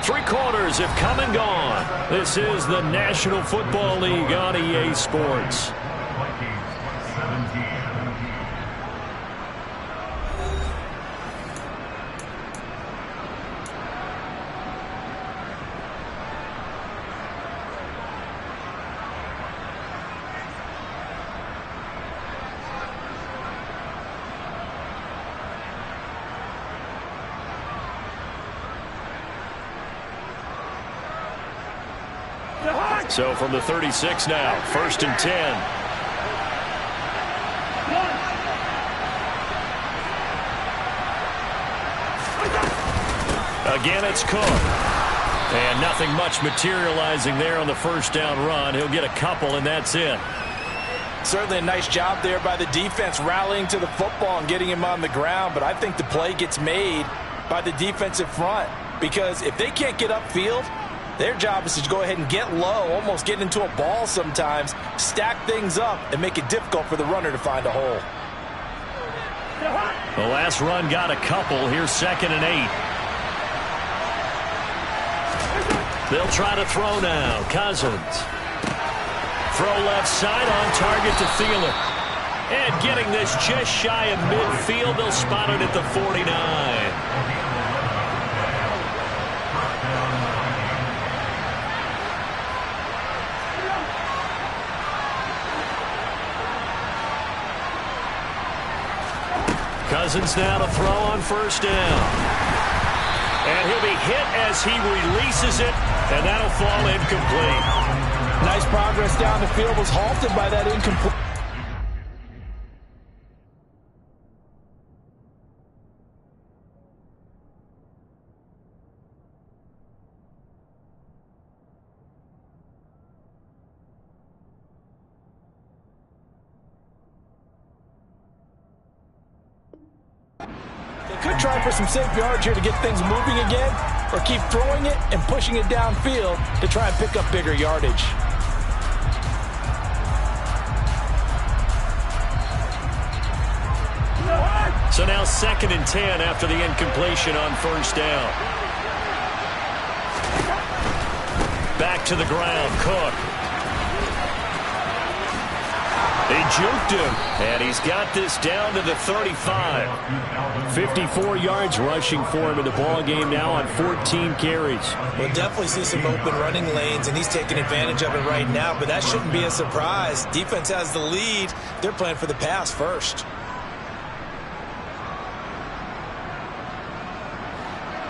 Speaker 3: 3 quarters have come and gone. This is the National Football League on EA Sports. So from the 36 now, 1st and 10. Again, it's Cook. And nothing much materializing there on the 1st down run. He'll get a couple, and that's it.
Speaker 4: Certainly a nice job there by the defense rallying to the football and getting him on the ground. But I think the play gets made by the defensive front. Because if they can't get upfield, Their job is to go ahead and get low, almost get into a ball sometimes, stack things up, and make it difficult for the runner to find a hole.
Speaker 3: The last run got a couple. Here's 2nd and 8. They'll try to throw now. Cousins. Throw left side on target to Thielen. And getting this just shy of midfield. They'll spot it at the 49. Cousins now to throw on 1st down. And he'll be hit as he releases it, and that'll fall incomplete.
Speaker 4: Nice progress down the field, was halted by that incomplete. Could try for some safe yards here to get things moving again, or keep throwing it and pushing it downfield to try and pick up bigger yardage.
Speaker 3: So now 2nd and 10 after the incompletion on 1st down. Back to the ground, Cook. They juked him, and he's got this down to the 35.
Speaker 2: 54 yards rushing for him in the ball game now on 14 carries.
Speaker 4: We'll definitely see some open running lanes, and he's taking advantage of it right now, but that shouldn't be a surprise. Defense has the lead. They're playing for the pass first.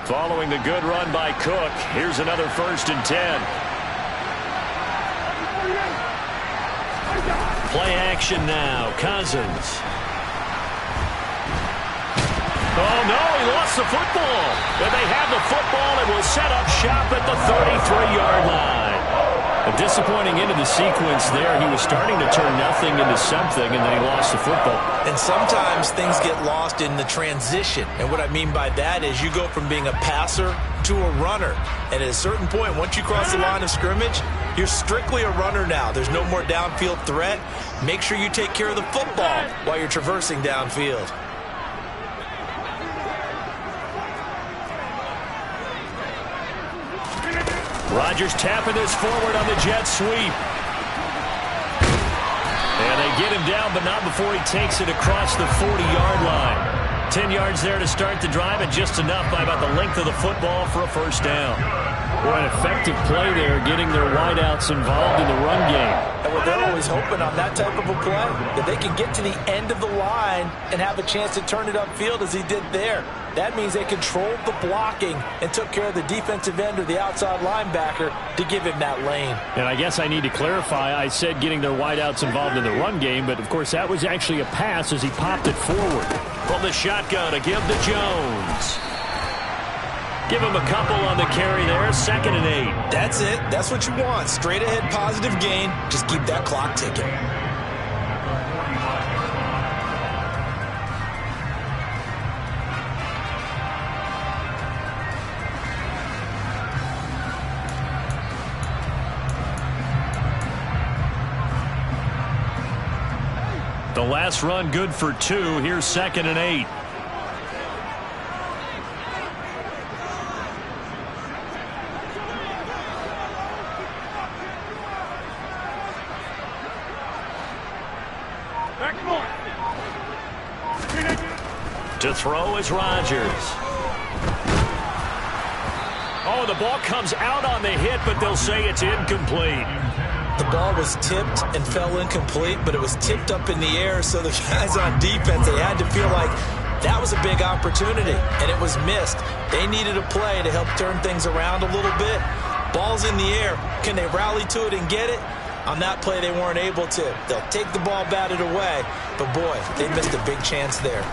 Speaker 3: Following the good run by Cook, here's another 1st and 10. Play action now. Cousins. Oh, no, he lost the football. And they have the football and will set up shop at the 33-yard line. A disappointing end of the sequence there. He was starting to turn nothing into something, and then he lost the football.
Speaker 4: And sometimes things get lost in the transition. And what I mean by that is you go from being a passer to a runner. And at a certain point, once you cross the line of scrimmage, you're strictly a runner now. There's no more downfield threat. Make sure you take care of the football while you're traversing downfield.
Speaker 3: Rodgers tapping this forward on the jet sweep. And they get him down, but not before he takes it across the 40-yard line. 10 yards there to start the drive, and just enough by about the length of the football for a 1st down.
Speaker 2: Well, an effective play there, getting their wideouts involved in the run game.
Speaker 4: And what they're always hoping on that type of a play, that they can get to the end of the line and have a chance to turn it upfield as he did there. That means they controlled the blocking and took care of the defensive end or the outside linebacker to give him that lane.
Speaker 2: And I guess I need to clarify, I said getting their wideouts involved in the run game, but of course that was actually a pass as he popped it forward.
Speaker 3: From the shotgun to give to Jones. Give him a couple on the carry there. 2nd and 8.
Speaker 4: That's it. That's what you want. Straight ahead positive gain. Just keep that clock ticking.
Speaker 3: The last run good for 2. Here's 2nd and 8. To throw is Rodgers. Oh, the ball comes out on the hit, but they'll say it's incomplete.
Speaker 4: The ball was tipped and fell incomplete, but it was tipped up in the air, so the guys on defense, they had to feel like that was a big opportunity, and it was missed. They needed a play to help turn things around a little bit. Ball's in the air. Can they rally to it and get it? On that play, they weren't able to. They'll take the ball batted away, but boy, they missed a big chance there.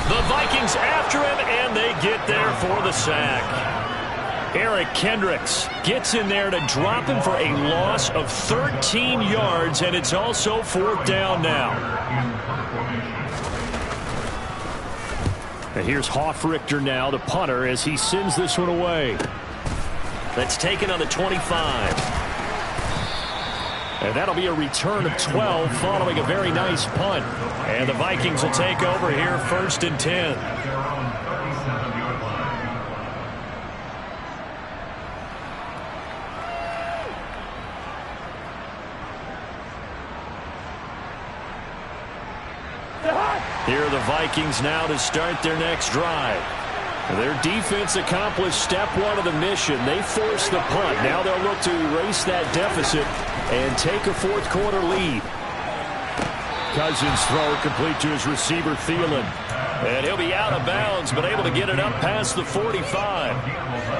Speaker 3: The Vikings after him, and they get there for the sack. Eric Kendricks gets in there to drop him for a loss of 13 yards, and it's also 4th down now.
Speaker 2: And here's Hofrichter now, the punter, as he sends this one away.
Speaker 3: That's taken on the 25.
Speaker 2: And that'll be a return of 12 following a very nice punt.
Speaker 3: And the Vikings will take over here 1st and 10. Here are the Vikings now to start their next drive.
Speaker 2: Their defense accomplished step one of the mission. They forced the punt. Now they'll look to erase that deficit and take a fourth-quarter lead. Cousins' throw complete to his receiver, Thielen.
Speaker 3: And he'll be out of bounds, but able to get it up past the 45.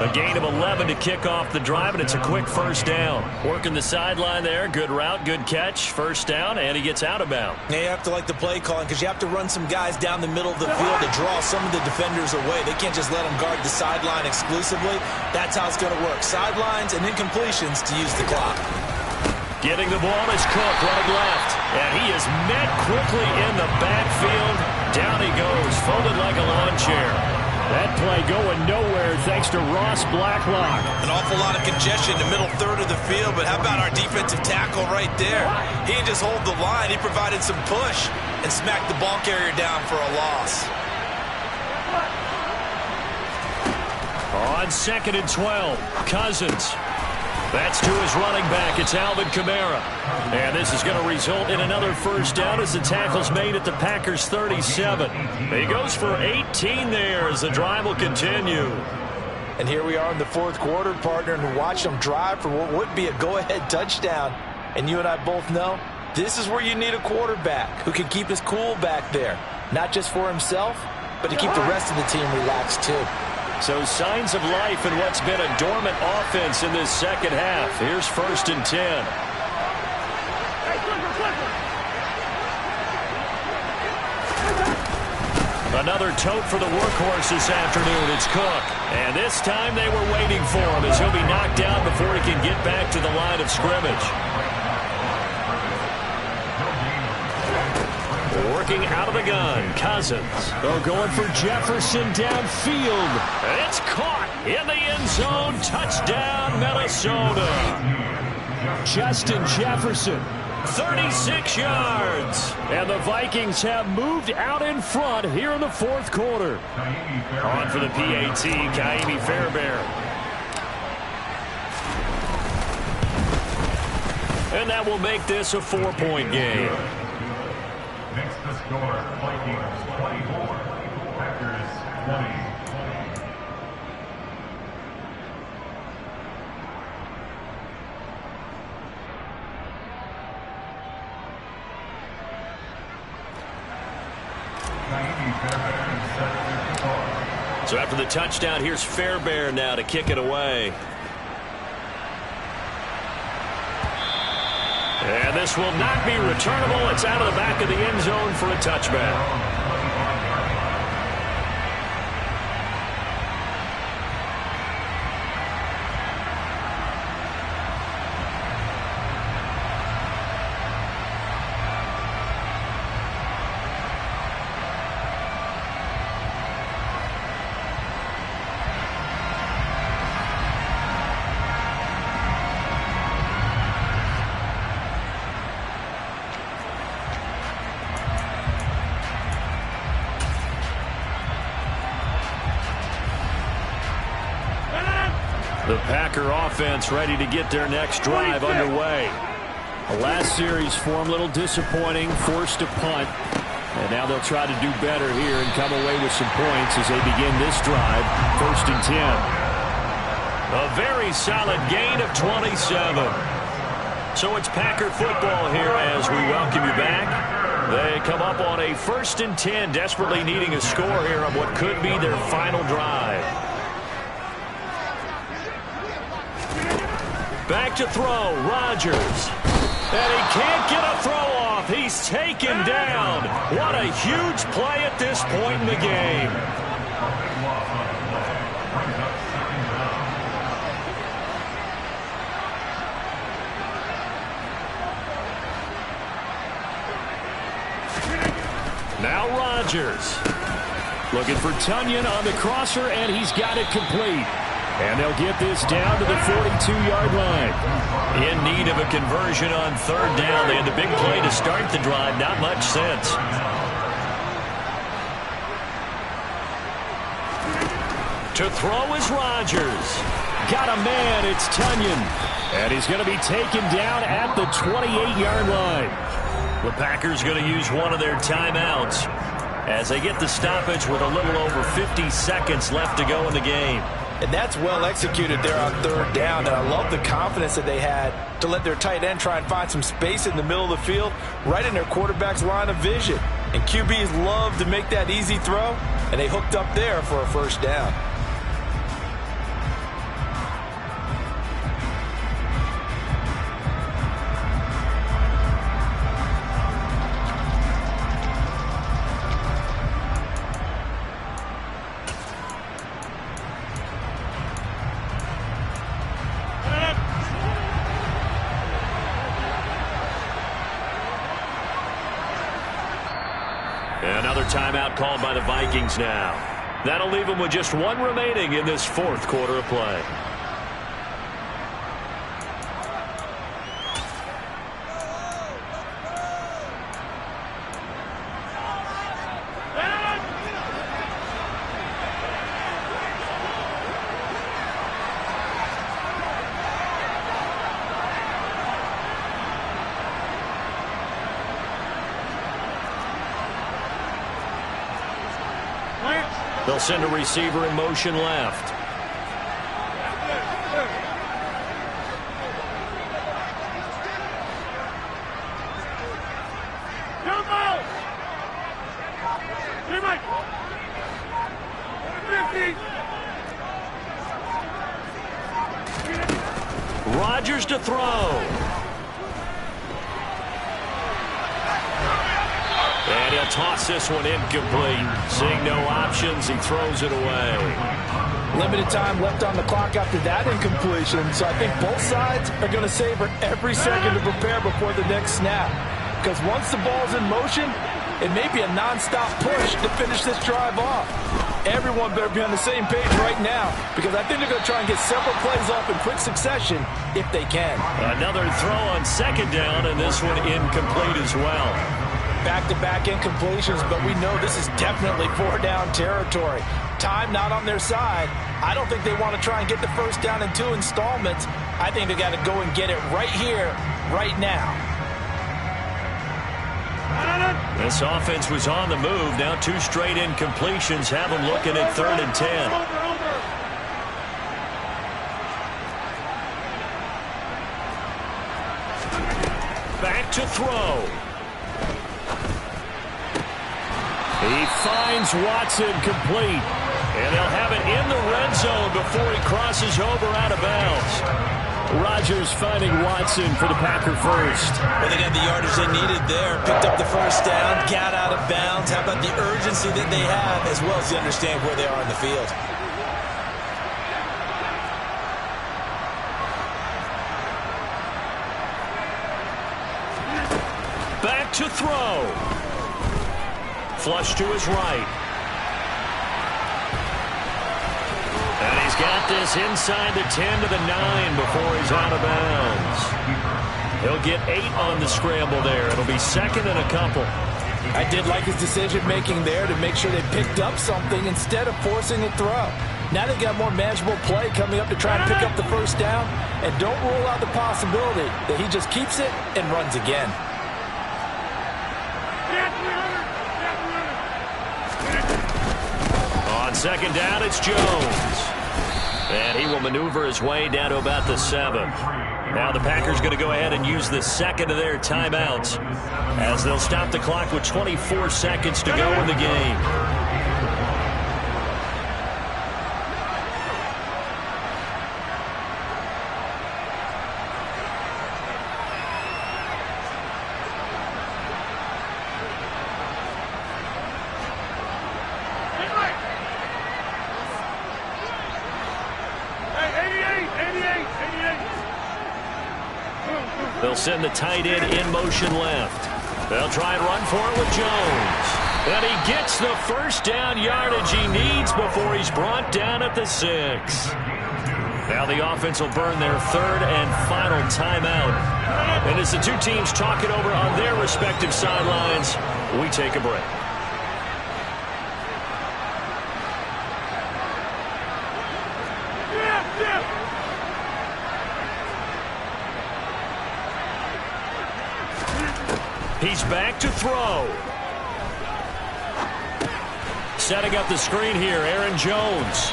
Speaker 3: A gain of 11 to kick off the drive, and it's a quick first down. Working the sideline there. Good route, good catch. First down, and he gets out of bounds.
Speaker 4: Yeah, you have to like the play calling because you have to run some guys down the middle of the field to draw some of the defenders away. They can't just let them guard the sideline exclusively. That's how it's going to work. Sidelines and incompletions to use the clock.
Speaker 3: Getting the ball is Cook, running left. And he is met quickly in the backfield. Down he goes, folded like a lawn chair.
Speaker 2: That play going nowhere thanks to Ross Blacklock.
Speaker 4: An awful lot of congestion in the middle third of the field, but how about our defensive tackle right there? He didn't just hold the line, he provided some push and smacked the ball carrier down for a loss.
Speaker 3: On 2nd and 12, Cousins. That's to his running back. It's Alvin Kamara. And this is going to result in another first down as the tackle's made at the Packers' 37. He goes for 18 there as the drive will continue.
Speaker 4: And here we are in the fourth quarter, partner, and watch them drive for what would be a go-ahead touchdown. And you and I both know this is where you need a quarterback who can keep his cool back there. Not just for himself, but to keep the rest of the team relaxed too.
Speaker 3: So signs of life in what's been a dormant offense in this second half. Here's 1st and 10. Another tote for the workhorse this afternoon. It's Cook. And this time they were waiting for him as he'll be knocked down before he can get back to the line of scrimmage. Working out of the gun, Cousins.
Speaker 2: Oh, going for Jefferson downfield.
Speaker 3: It's caught in the end zone. Touchdown, Minnesota.
Speaker 2: Justin Jefferson.
Speaker 3: 36 yards.
Speaker 2: And the Vikings have moved out in front here in the fourth quarter.
Speaker 3: On for the PAT, Kaimi Fairbairn. And that will make this a 4-point game.
Speaker 6: Next to score, Vikings 24, Packers 20.
Speaker 3: So after the touchdown, here's Fairbairn now to kick it away. And this will not be returnable. It's out of the back of the end zone for a touchback. The Packer offense ready to get their next drive underway.
Speaker 2: The last series for them, a little disappointing, forced a punt. And now they'll try to do better here and come away with some points as they begin this drive, 1st and 10.
Speaker 3: A very solid gain of 27. So it's Packer football here as we welcome you back. They come up on a 1st and 10, desperately needing a score here on what could be their final drive. Back to throw, Rodgers. And he can't get a throw off. He's taken down. What a huge play at this point in the game. Now Rodgers.
Speaker 2: Looking for Tunyon on the crosser, and he's got it complete. And they'll get this down to the 42-yard line.
Speaker 3: In need of a conversion on third down. They had the big play to start the drive. Not much sense. To throw is Rodgers.
Speaker 2: Got a man. It's Tunyon. And he's going to be taken down at the 28-yard line.
Speaker 3: The Packers going to use one of their timeouts as they get the stoppage with a little over 50 seconds left to go in the game.
Speaker 4: And that's well executed there on third down. And I love the confidence that they had to let their tight end try and find some space in the middle of the field, right in their quarterback's line of vision. And QBs love to make that easy throw, and they hooked up there for a first down.
Speaker 3: Another timeout called by the Vikings now. That'll leave them with just one remaining in this fourth quarter of play. They'll send a receiver in motion left. Rodgers to throw. And he'll toss this one incomplete. Seeing no options, he throws it away.
Speaker 4: Limited time left on the clock after that incompletion, so I think both sides are going to savor every second to prepare before the next snap. Because once the ball's in motion, it may be a non-stop push to finish this drive off. Everyone better be on the same page right now, because I think they're going to try and get several plays off in quick succession if they can.
Speaker 3: Another throw on second down, and this one incomplete as well.
Speaker 4: Back-to-back incompletions, but we know this is definitely four-down territory. Time not on their side. I don't think they want to try and get the first down in two installments. I think they got to go and get it right here, right now.
Speaker 3: This offense was on the move. Now two straight incompletions have them looking at 3rd and 10. Back to throw.
Speaker 2: He finds Watson complete. And they'll have it in the red zone before he crosses over out of bounds. Rodgers finding Watson for the Packer first.
Speaker 4: Well, they got the yardage they needed there. Picked up the first down, got out of bounds. How about the urgency that they have, as well as they understand where they are in the field.
Speaker 3: Back to throw. Flush to his right. And he's got this inside the 10 to the 9 before he's out of bounds. He'll get 8 on the scramble there. It'll be second and a couple.
Speaker 4: I did like his decision-making there to make sure they picked up something instead of forcing a throw. Now they got more manageable play coming up to try and pick up the first down. And don't rule out the possibility that he just keeps it and runs again.
Speaker 3: On second down, it's Jones. And he will maneuver his way down to about the 7. Now the Packers going to go ahead and use the second of their timeouts as they'll stop the clock with 24 seconds to go in the game. They'll send the tight end in motion left. They'll try and run for it with Jones. And he gets the first down yardage he needs before he's brought down at the 6. Now the offense will burn their third and final timeout. And as the two teams talk it over on their respective sidelines, we take a break. He's back to throw. Setting up the screen here, Aaron Jones.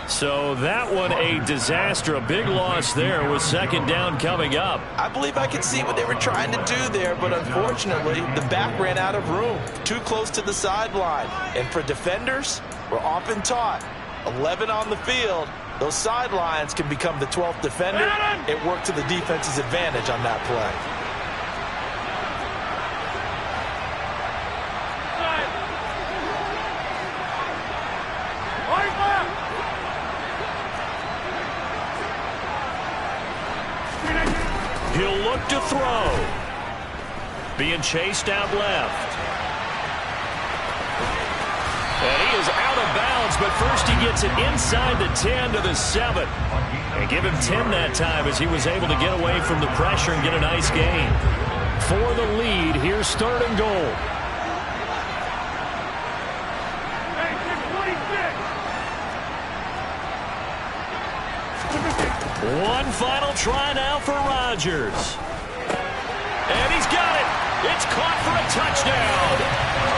Speaker 3: So that one a disaster, a big loss there with second down coming up.
Speaker 4: I believe I can see what they were trying to do there, but unfortunately, the back ran out of room, too close to the sideline. And for defenders, we're often taught, 11 on the field, those sidelines can become the 12th defender. It worked to the defense's advantage on that play.
Speaker 3: He'll look to throw. Being chased out left. And he is out of bounds, but first he gets it inside the 10 to the 7. And give him 10 that time as he was able to get away from the pressure and get a nice gain. For the lead, here's third and goal. One final try now for Rodgers. And he's got it. It's caught for a touchdown.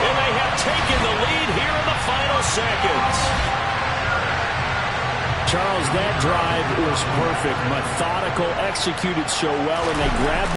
Speaker 3: And they have taken the lead here in the final seconds.
Speaker 2: Charles, that drive was perfect. Methodical, executed so well, and they grabbed